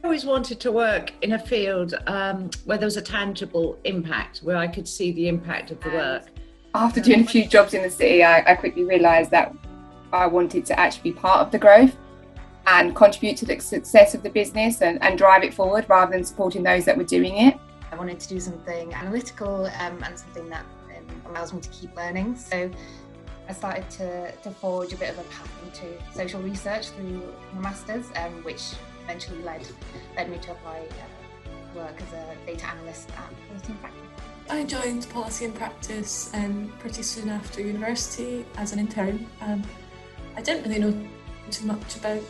always wanted to work in a field where there was a tangible impact, where I could see the impact of the work. After doing a few jobs in the city, I quickly realised that I wanted to actually be part of the growth and contribute to the success of the business and drive it forward rather than supporting those that were doing it. I wanted to do something analytical and something that allows me to keep learning. So I started to forge a bit of a path into social research through my master's, which eventually led me to apply work as a data analyst at Policy and Practice. I joined Policy and Practice pretty soon after university as an intern. I didn't really know too much about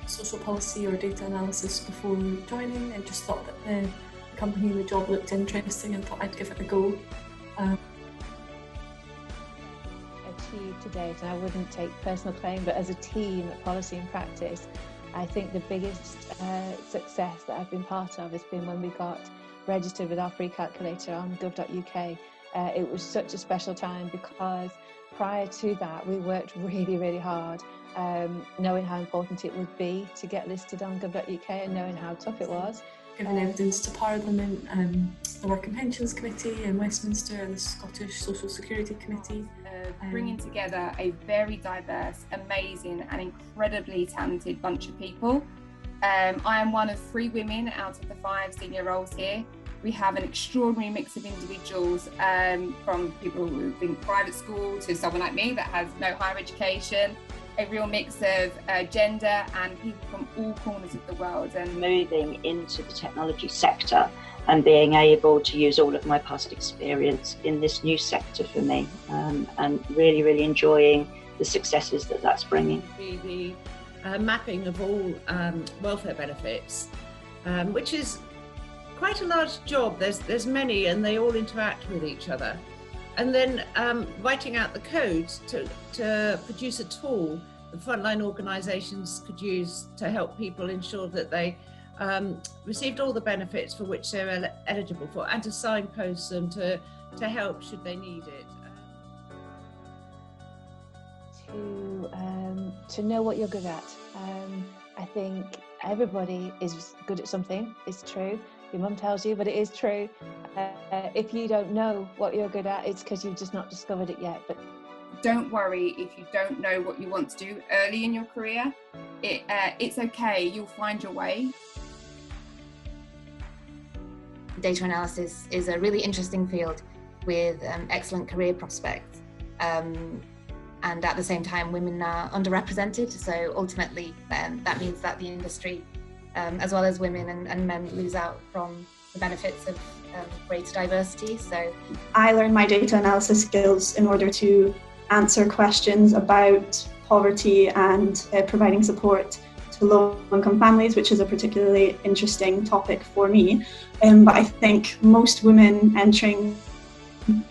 social policy or data analysis before joining. I just thought that the company and the job looked interesting and thought I'd give it a go. Achieved to date, and I wouldn't take personal claim, but as a team at Policy and Practice, I think the biggest success that I've been part of has been when we got registered with our free calculator on gov.uk. It was such a special time because prior to that we worked really hard, knowing how important it would be to get listed on gov.uk and knowing how tough it was. Giving evidence to Parliament, the Work and Pensions Committee in Westminster and the Scottish Social Security Committee. Bringing together a very diverse, amazing and incredibly talented bunch of people. I am one of 3 women out of the 5 senior roles here. We have an extraordinary mix of individuals, from people who've been private school to someone like me that has no higher education, a real mix of gender and people from all corners of the world. And moving into the technology sector and being able to use all of my past experience in this new sector for me, and really enjoying the successes that that's bringing. The mapping of all welfare benefits, which is quite a large job. There's many and they all interact with each other. And then writing out the codes to produce a tool that frontline organisations could use to help people ensure that they received all the benefits for which they're eligible for, and to signpost them to help should they need it. To know what you're good at. I think everybody is good at something. It's true. Your mum tells you, but it is true. If you don't know what you're good at, it's because you've just not discovered it yet. But don't worry if you don't know what you want to do early in your career. It's okay, you'll find your way. Data analysis is a really interesting field with excellent career prospects. And at the same time, women are underrepresented. So ultimately, that means that the industry, as well as women and men, lose out from the benefits of greater diversity. So I learned my data analysis skills in order to answer questions about poverty and providing support to low-income families, which is a particularly interesting topic for me. But I think most women entering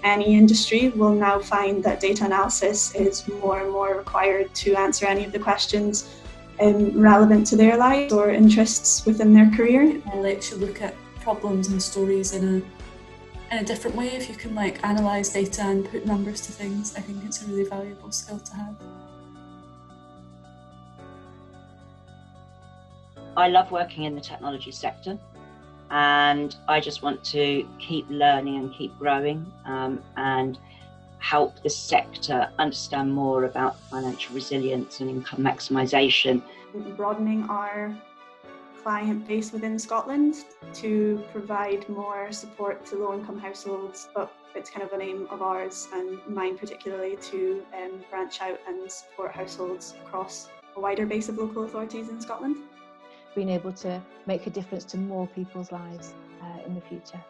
any industry will now find that data analysis is more and more required to answer any of the questions relevant to their lives or interests within their career. It lets you look at problems and stories in a different way. If you can analyse data and put numbers to things, I think it's a really valuable skill to have. I love working in the technology sector, and I just want to keep learning and keep growing, and help the sector understand more about financial resilience and income maximisation. Broadening our client base within Scotland to provide more support to low-income households, but it's kind of an aim of ours and mine particularly to branch out and support households across a wider base of local authorities in Scotland. being able to make a difference to more people's lives in the future.